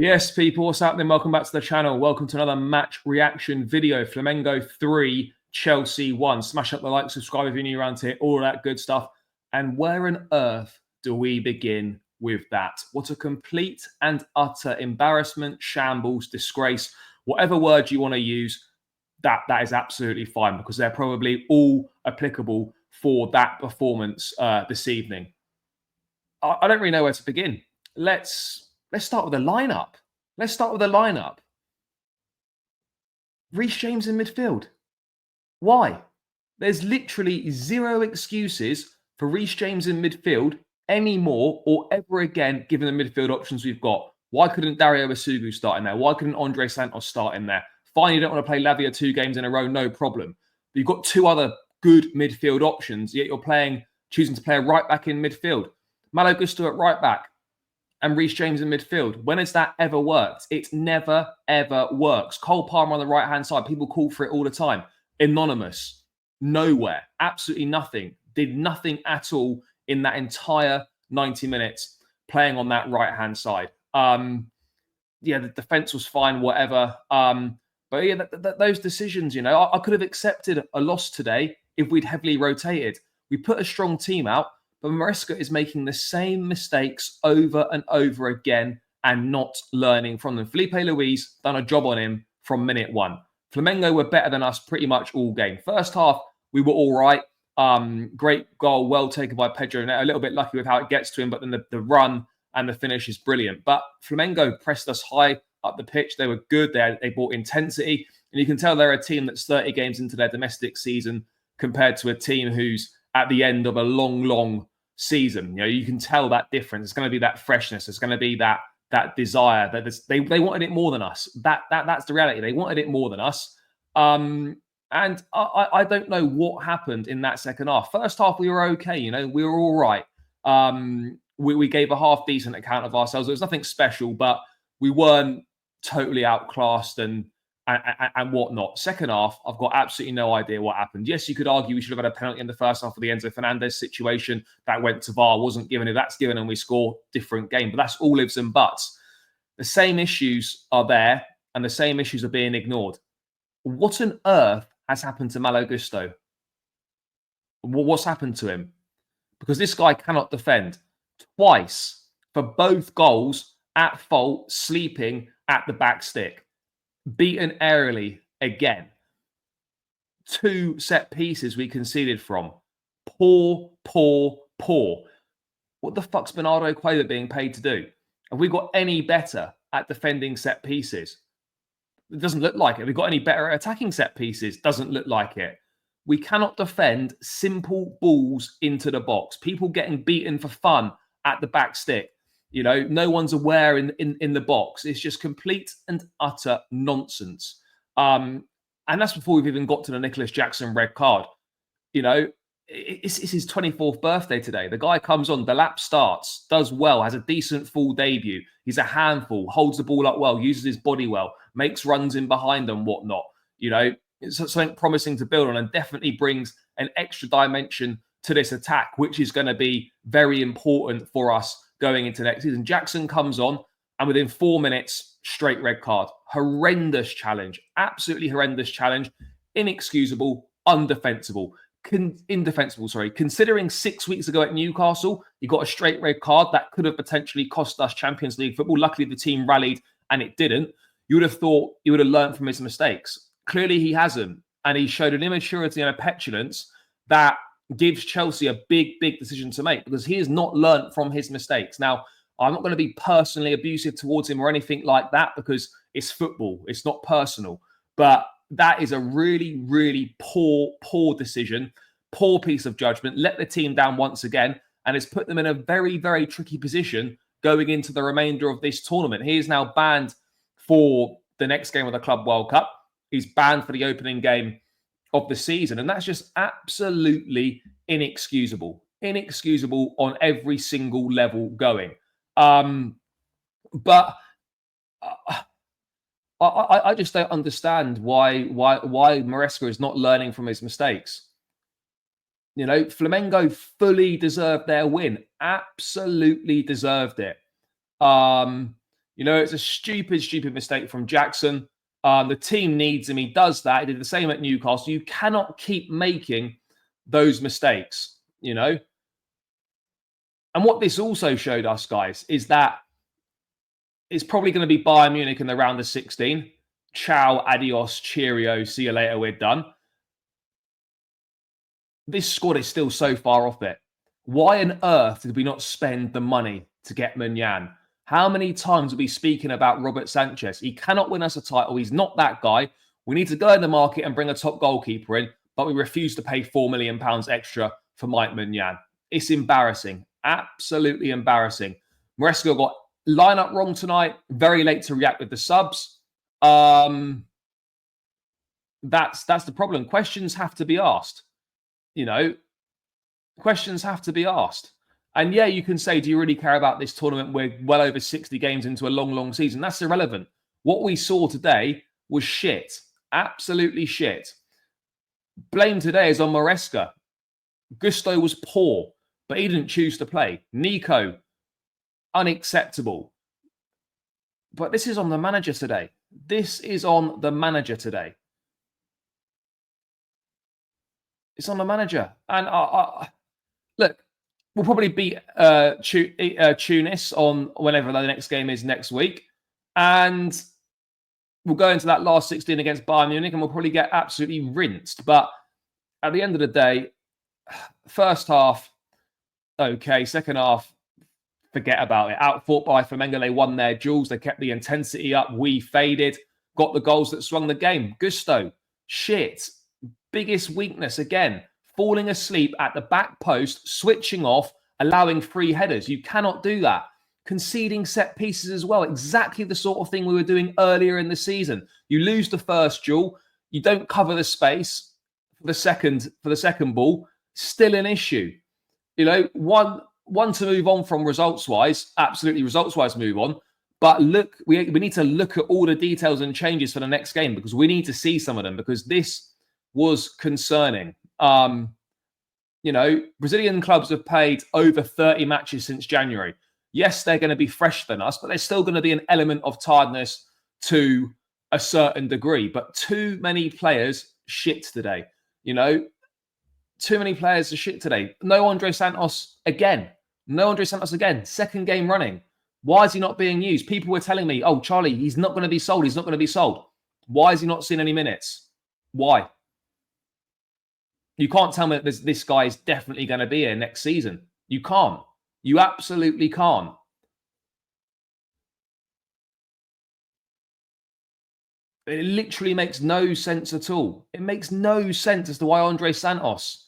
Yes, people, what's happening? Welcome back to the channel. Welcome to another match reaction video. Flamengo 3, Chelsea 1. Smash up the like, subscribe if you're new around here, all of that good stuff. And where on earth do we begin with that? What a complete and utter embarrassment, shambles, disgrace, whatever word you want to use, that is absolutely fine because they're probably all applicable for that performance this evening. I don't really know where to begin. Let's start with the lineup. Reece James in midfield. Why? There's literally zero excuses for Reece James in midfield anymore or ever again, given the midfield options we've got. Why couldn't Dario Asugu start in there? Why couldn't Andre Santos start in there? Fine, you don't want to play Lavia 2 games in a row, no problem. But you've got two other good midfield options, yet you're choosing to play a right back in midfield. Malo Gusto at right back and Reece James in midfield. When has that ever worked? It never, ever works. Cole Palmer on the right-hand side. People call for it all the time. Anonymous. Nowhere. Absolutely nothing. Did nothing at all in that entire 90 minutes playing on that right-hand side. Yeah, the defence was fine, whatever. But yeah, those decisions, you know, I could have accepted a loss today if we'd heavily rotated. We put a strong team out, but Maresca is making the same mistakes over and over again and not learning from them. Felipe Luis done a job on him from minute one. Flamengo were better than us pretty much all game. First half, we were all right. Great goal, well taken by Pedro. A little bit lucky with how it gets to him, but then the run and the finish is brilliant. But Flamengo pressed us high up the pitch. They were good. They brought intensity. And you can tell they're a team that's 30 games into their domestic season compared to a team who's at the end of a long season. You know, you can tell that difference. It's going to be that freshness. It's going to be that desire. They wanted it more than us. That's the reality. They wanted it more than us. And I don't know what happened in that second half. First half, we were okay. You know, we were all right. We gave a half decent account of ourselves. It was nothing special, but we weren't totally outclassed and whatnot. Second half, I've got absolutely no idea what happened. Yes, you could argue we should have had a penalty in the first half of the Enzo Fernandez situation. That went to VAR, wasn't given. If that's given and we score, different game. But that's all ifs and buts. The same issues are there and the same issues are being ignored. What on earth has happened to Malo Gusto? What's happened to him? Because this guy cannot defend. Twice for both goals at fault, sleeping at the back stick. Beaten aerially again. 2 set pieces we conceded from. Poor. What the fuck's Bernardo Cuellar being paid to do? Have we got any better at defending set pieces? It doesn't look like it. Have we got any better at attacking set pieces? Doesn't look like it. We cannot defend simple balls into the box. People getting beaten for fun at the back stick. You know, no one's aware in the box. It's just complete and utter nonsense. And that's before we've even got to the Nicolas Jackson red card. You know, it's his 24th birthday today. The guy comes on, the lap starts, does well, has a decent full debut. He's a handful, holds the ball up well, uses his body well, makes runs in behind and whatnot. You know, it's something promising to build on and definitely brings an extra dimension to this attack, which is going to be very important for us going into next season. Jackson comes on and within 4 minutes, straight red card. Horrendous challenge. Absolutely horrendous challenge. Inexcusable. Indefensible, sorry. Considering 6 weeks ago at Newcastle, he got a straight red card that could have potentially cost us Champions League football. Luckily, the team rallied and it didn't. You would have thought he would have learned from his mistakes. Clearly, he hasn't. And he showed an immaturity and a petulance that gives Chelsea a big decision to make because he has not learnt from his mistakes. Now, I'm not going to be personally abusive towards him or anything like that because it's football. It's not personal. But that is a really poor decision, poor piece of judgment. Let the team down once again, and it's put them in a very tricky position going into the remainder of this tournament. He is now banned for the next game of the Club World Cup. He's banned for the opening game of the season, and that's just absolutely inexcusable on every single level going. But I just don't understand why Maresca is not learning from his mistakes. You know, Flamengo fully deserved their win, absolutely deserved it. It's a stupid, stupid mistake from Jackson. The team needs him. He does that. He did the same at Newcastle. You cannot keep making those mistakes, And what this also showed us, guys, is that it's probably going to be Bayern Munich in the round of 16. Ciao, adios, cheerio, see you later, we're done. This squad is still so far off it. Why on earth did we not spend the money to get Munyan? How many times are we speaking about Robert Sanchez? He cannot win us a title. He's not that guy. We need to go in the market and bring a top goalkeeper in, but we refuse to pay £4 million extra for Mike Munyan. It's embarrassing. Absolutely embarrassing. Maresca got lineup wrong tonight. Very late to react with the subs. That's the problem. Questions have to be asked. Questions have to be asked. And yeah, you can say, do you really care about this tournament? We're well over 60 games into a long, long season. That's irrelevant. What we saw today was shit. Absolutely shit. Blame today is on Maresca. Gusto was poor, but he didn't choose to play. Nico, unacceptable. But this is on the manager today. This is on the manager today. It's on the manager. And look, we'll probably beat Tunis on whenever the next game is next week. And we'll go into that last 16 against Bayern Munich and we'll probably get absolutely rinsed. But at the end of the day, first half, okay. Second half, forget about it. Outfought by Flamengo, they won their duels. They kept the intensity up. We faded. Got the goals that swung the game. Gusto, shit. Biggest weakness, again, falling asleep at the back post, switching off, allowing free headers. You cannot do that. Conceding set pieces as well. Exactly the sort of thing we were doing earlier in the season. You lose the first duel. You don't cover the space for the second ball. Still an issue. One to move on from results-wise. Absolutely results-wise move on. But look, we need to look at all the details and changes for the next game because we need to see some of them because this was concerning. Brazilian clubs have played over 30 matches since January. Yes, they're going to be fresher than us, but there's still going to be an element of tiredness to a certain degree. But too many players shit today. Too many players are shit today. No Andre Santos again. Second game running. Why is he not being used? People were telling me, oh, Charlie, he's not going to be sold. He's not going to be sold. Why is he not seeing any minutes? Why? You can't tell me that this guy is definitely going to be here next season. You can't. You absolutely can't. It literally makes no sense at all. It makes no sense as to why Andre Santos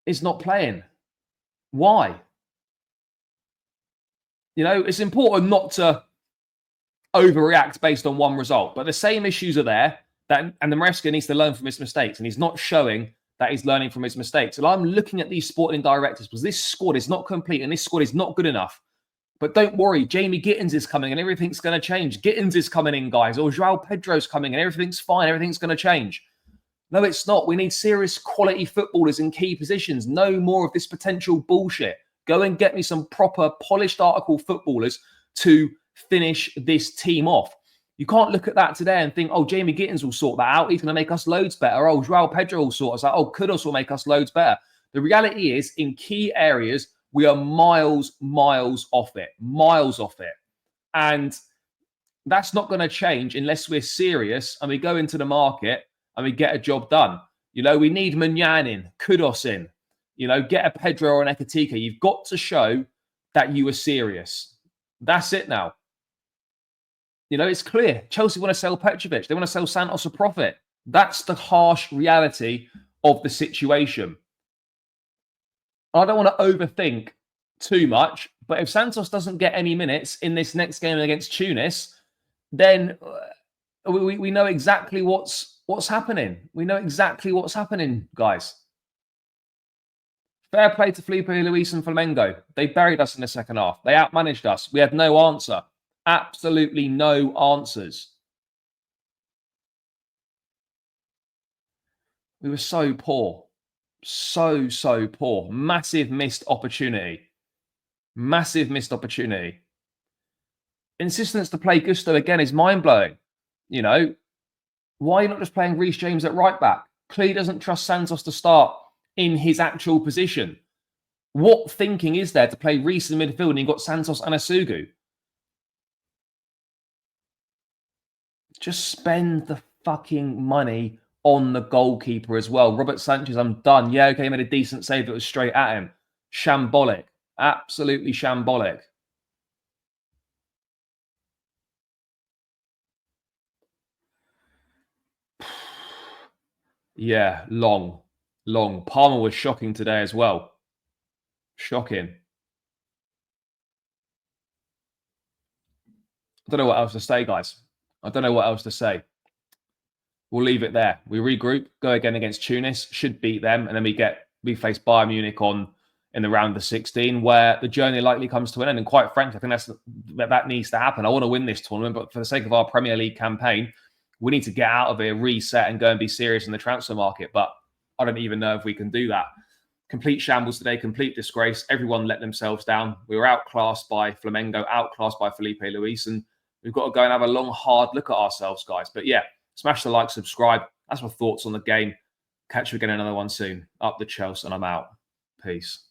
is not playing. Why? It's important not to overreact based on one result, but the same issues are there. And the Maresca needs to learn from his mistakes, and he's not showing that he's learning from his mistakes. And I'm looking at these sporting directors because this squad is not complete and this squad is not good enough. But don't worry, Jamie Gittins is coming and everything's going to change. Gittins is coming in, guys, or João Pedro's coming and everything's fine. Everything's going to change. No, it's not. We need serious quality footballers in key positions. No more of this potential bullshit. Go and get me some proper polished article footballers to finish this team off. You can't look at that today and think, oh, Jamie Gittins will sort that out. He's going to make us loads better. Oh, João Pedro will sort us out. Oh, Kudos will make us loads better. The reality is, in key areas, we are miles off it. Miles off it. And that's not going to change unless we're serious and we go into the market and we get a job done. We need Munyan in, Kudos in. Get a Pedro or an Ekatika. You've got to show that you are serious. That's it now. It's clear. Chelsea want to sell Petrovic. They want to sell Santos for profit. That's the harsh reality of the situation. I don't want to overthink too much, but if Santos doesn't get any minutes in this next game against Tunis, then we know exactly what's happening. We know exactly what's happening, guys. Fair play to Felipe Luis and Flamengo. They buried us in the second half. They outmanaged us. We had no answer. Absolutely no answers. We were so poor. So poor. Massive missed opportunity. Massive missed opportunity. insistence to play Gusto again is mind-blowing. You know, why are you not just playing Reece James at right back? Clearly doesn't trust Santos to start in his actual position. What thinking is there to play Reece in midfield and you've got Santos and Asugu? Just spend the fucking money on the goalkeeper as well. Robert Sanchez, I'm done. Yeah, okay, he made a decent save that was straight at him. Shambolic. Absolutely shambolic. Yeah, long. Palmer was shocking today as well. Shocking. I don't know what else to say, guys. I don't know what else to say. We'll leave it there. We regroup, go again against Tunis, should beat them, and then we face Bayern Munich in the round of 16, where the journey likely comes to an end. And quite frankly, I think that needs to happen. I want to win this tournament, but for the sake of our Premier League campaign, we need to get out of here, reset, and go and be serious in the transfer market. But I don't even know if we can do that. Complete shambles today, complete disgrace. Everyone let themselves down. We were outclassed by Flamengo, outclassed by Felipe Luis, and we've got to go and have a long, hard look at ourselves, guys. But yeah, smash the like, subscribe. That's my thoughts on the game. Catch you again in another one soon. Up the Chelsea, and I'm out. Peace.